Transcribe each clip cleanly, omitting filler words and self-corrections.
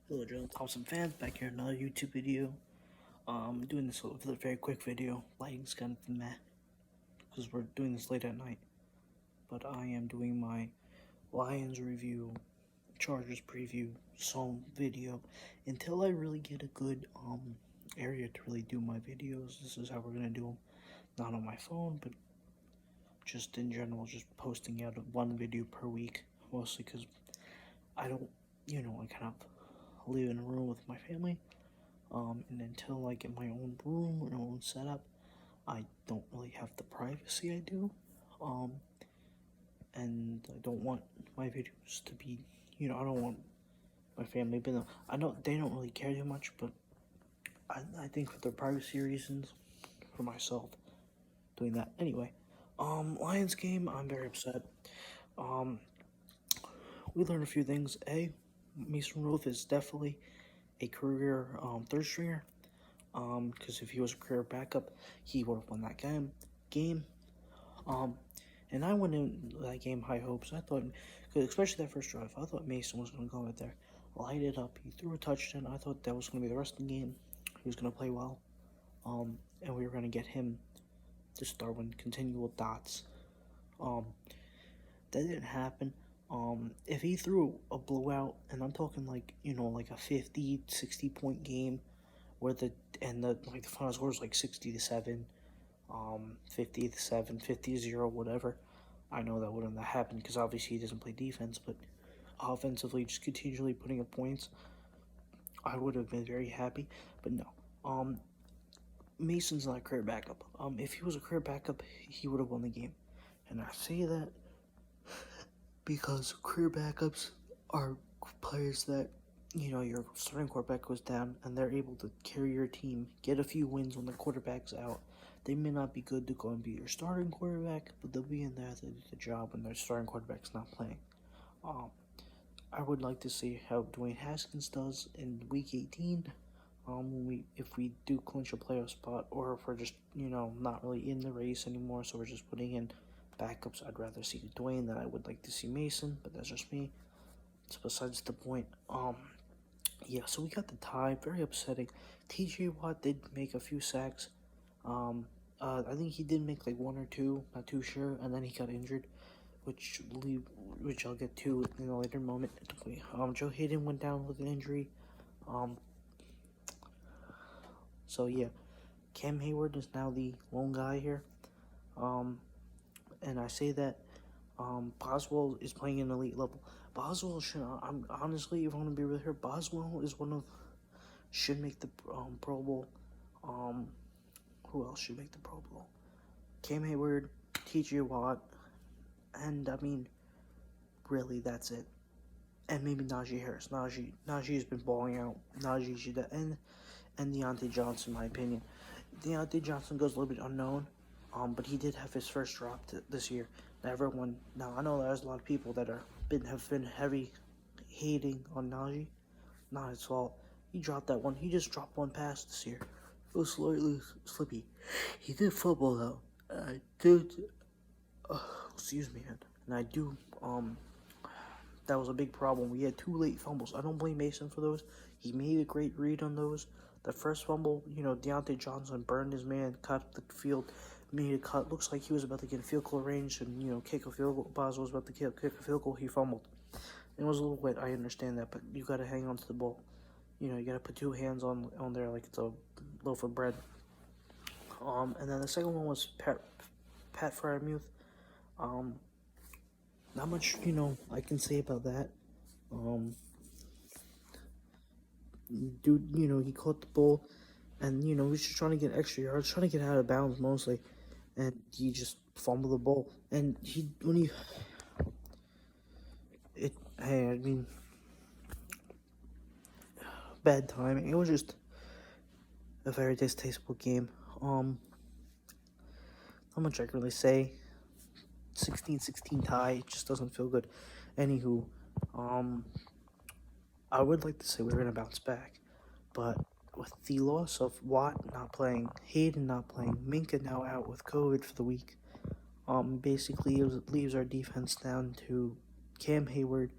Hello, Joe Thompson fans, back here in another YouTube video. Doing this with a very quick video. Lighting's kind of meh, because we're doing this late at night. But I am doing my Lions review, Chargers preview, song video, until I really get a good, area to really do my videos. This is how we're gonna do them. Not on my phone, but just in general, just posting out one video per week. Mostly because I don't, I kind of live in a room with my family. And until I get my own room or own setup, I don't really have the privacy I do. And I don't want my videos to be, I don't want my family, but I know they don't really care too much, but I think for the privacy reasons, for myself, doing that. Anyway, Lions game, I'm very upset. We learned a few things. Mason Rudolph is definitely a career third stringer. Because if he was a career backup, he would have won that game. And I went in that game high hopes. I thought, cause especially that first drive, I thought Mason was going to go out there, light it up. He threw a touchdown. I thought that was going to be the rest of the game. He was going to play well. And we were going to get him to start with continual dots. That didn't happen. If he threw a blowout, and I'm talking like, like a 50, 60 point game, where the final score was like 60-7, 50-7, 50-0, whatever. I know that wouldn't have happened because obviously he doesn't play defense, but offensively just continually putting up points, I would have been very happy. But no, Mason's not a career backup. If he was a career backup, he would have won the game, and I say that because career backups are players that, your starting quarterback goes down and they're able to carry your team, get a few wins when the quarterback's out. They may not be good to go and be your starting quarterback, but they'll be in there to do the job when their starting quarterback's not playing. I would like to see how Dwayne Haskins does in Week 18. If we do clinch a playoff spot, or if we're just, not really in the race anymore, so we're just putting in backups. I'd rather see Dwayne than I would like to see Mason, but that's just me. It's besides the point. Yeah, so we got the tie. Very upsetting. TJ Watt did make a few sacks. I think he did make like one or two, not too sure, and then he got injured, which I'll get to in a later moment. Joe Hayden went down with an injury. So yeah, Cam Hayward is now the lone guy here. And I say that Boswell is playing an elite level. Boswell should. I'm honestly, if I'm gonna be real here, Boswell is should make the Pro Bowl. Who else should make the Pro Bowl? Cam Hayward, T.J. Watt, and I mean, really, that's it. And maybe Najee Harris. Najee's been balling out. Najee should, and Deontay Johnson, in my opinion. Deontay Johnson goes a little bit unknown. But he did have his first drop this year. Now I know there's a lot of people that have been heavy hating on Najee. Not his fault. He dropped that one. He just dropped one pass this year. It was slightly slippy. He did fumble though. I did. Excuse me, and I do. That was a big problem. We had 2 late fumbles. I don't blame Mason for those. He made a great read on those. The first fumble, Deontay Johnson burned his man, cut the field, made a cut. Looks like he was about to get a field goal range and, kick a field goal. Boswell was about to kick a field goal. He fumbled. It was a little wet. I understand that, but you got to hang on to the ball. You got to put 2 hands on there like it's a loaf of bread. And then the second one was Pat Freiermuth. Not much, I can say about that. Dude, he caught the ball, and, he was just trying to get extra yards, trying to get out of bounds mostly, and he just fumbled the ball. And I mean, bad timing. It was just a very distasteful game. Not much I can really say. 16-16 tie, it just doesn't feel good. Anywho, I would like to say we're gonna bounce back, but with the loss of Watt not playing, Hayden not playing, Minka now out with COVID for the week, basically it leaves our defense down to Cam Hayward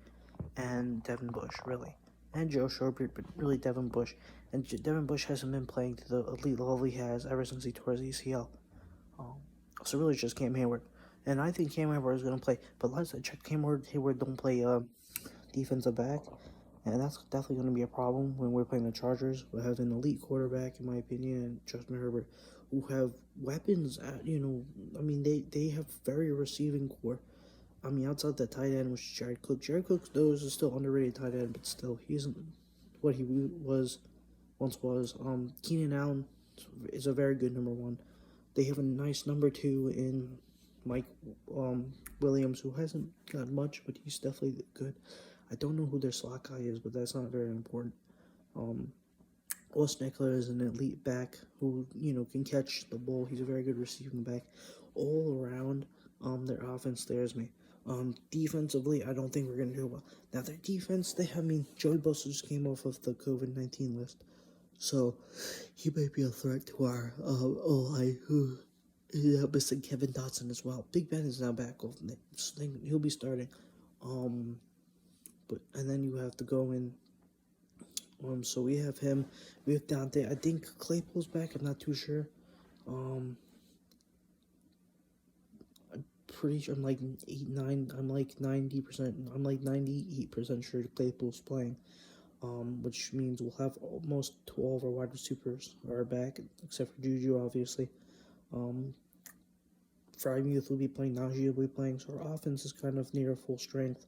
and Devin Bush, really. and Joe Schobert, but really Devin Bush. And Devin Bush hasn't been playing to the elite level he has ever since he tore his ACL. Um, so really, it's just Cam Hayward. And I think Cam Hayward is going to play. But last I checked, Hayward don't play defensive back. And that's definitely going to be a problem when we're playing the Chargers. We have an elite quarterback, in my opinion, and Justin Herbert, who have weapons at, they have very receiving core. I mean, outside the tight end was Jared Cook. Jared Cook, though, is still underrated tight end, but still, he isn't what he once was. Keenan Allen is a very good number one. They have a nice number two in Mike Williams, who hasn't got much, but he's definitely good. I don't know who their slot guy is, but that's not very important. Austin Eckler is an elite back who, can catch the ball. He's a very good receiving back. All around, their offense scares me. Defensively, I don't think we're going to do well. Now, their defense, Joey Bosa just came off of the COVID-19 list. So, he might be a threat to our O-line, who is missing Kevin Dotson as well. Big Ben is now back. He'll be starting. And then you have to go in. So we have him. We have Dante. I think Claypool's back. I'm not too sure. I'm pretty sure. I'm like 8-9. I'm like 90%. I'm like 98% sure Claypool's playing. Which means we'll have almost all of our wide receivers are back, except for Juju, obviously. Freiermuth will be playing. Najee will be playing. So our offense is kind of near full strength.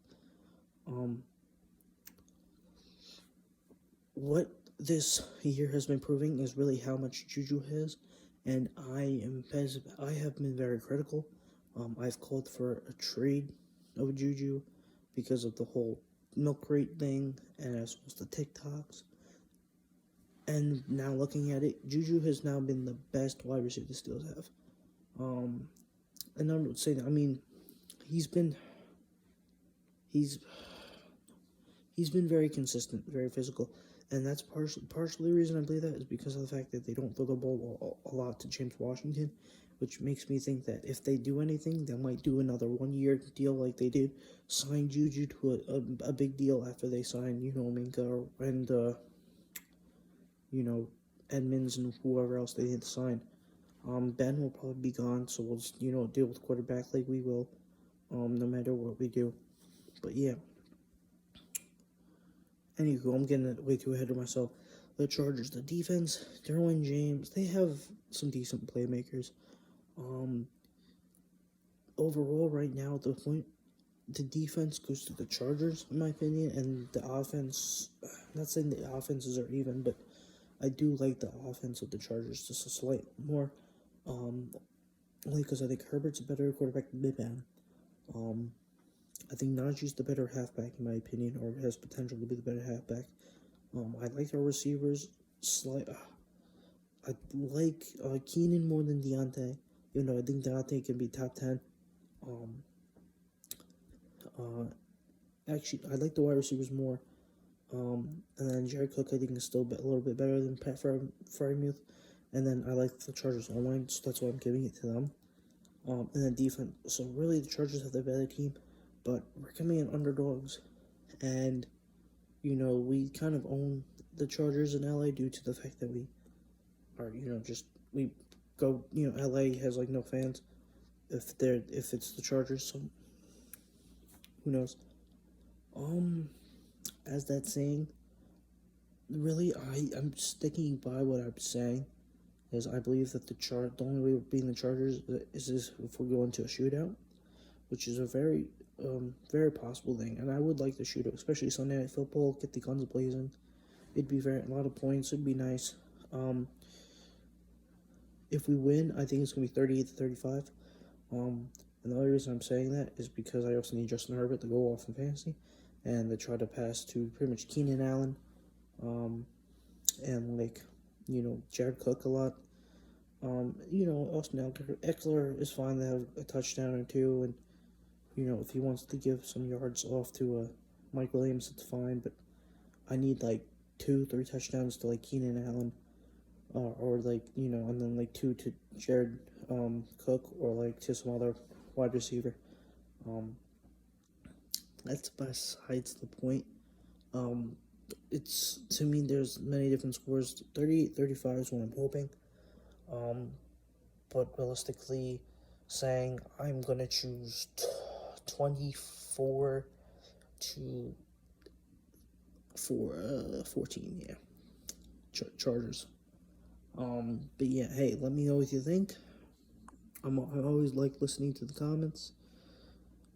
What this year has been proving is really how much Juju has, and I have been very critical. I've called for a trade of Juju because of the whole milk crate thing and as well as the TikToks. And now looking at it, Juju has now been the best wide receiver the Steelers have. And I'm not saying, he's been very consistent, very physical. And that's partially the reason I believe that is because of the fact that they don't throw the ball a lot to James Washington, which makes me think that if they do anything, they might do another 1-year deal like they did, sign Juju to a big deal after they sign, Minka and, Edmonds and whoever else they need to sign. Ben will probably be gone, so we'll just, deal with quarterback like we will, no matter what we do. But yeah. Anywho, I'm getting way too ahead of myself. The Chargers, the defense, Derwin James, they have some decent playmakers. Overall, right now, at the point, the defense goes to the Chargers, in my opinion, and the offense, not saying the offenses are even, but I do like the offense of the Chargers just a slight more, only because I think Herbert's a better quarterback than Ben. I think Najee's the better halfback, in my opinion, or has potential to be the better halfback. I like our receivers. I like Keenan more than Deontay. I think Deontay can be top 10. Actually, I like the wide receivers more. And then Jared Cook, I think, is still a little bit better than Pat Freiermuth. And then I like the Chargers online, so that's why I'm giving it to them. And then defense. So really, the Chargers have the better team, but we're coming in underdogs, and we kind of own the Chargers in LA due to the fact that we are, we go, LA has like no fans if it's the Chargers, so who knows. As that saying, really, I'm sticking by what I'm saying, is I believe that the only way of beating the Chargers is if we go into a shootout, which is a very, very possible thing. And I would like the shootout, especially Sunday Night Football, get the guns blazing. It'd be a lot of points. It'd be nice. If we win, I think it's going to be 38-35. And the only reason I'm saying that is because I also need Justin Herbert to go off in fantasy and to try to pass to pretty much Keenan Allen, and Jared Cook a lot. Austin Eckler is fine to have a touchdown or two, and if he wants to give some yards off to Mike Williams, it's fine. But I need 2-3 touchdowns to Keenan Allen, or and then 2 to Jared Cook, or to some other wide receiver. That's besides the point. it's to me. There's many different scores. 38-35 is what I'm hoping. But realistically, saying I'm gonna choose 24 to 14. Yeah, Chargers. But yeah, hey, let me know what you think. I always like listening to the comments.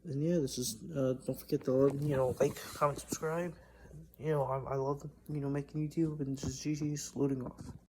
And yeah, this is don't forget to like, comment, subscribe. I love making YouTube, and this is GG's loading off.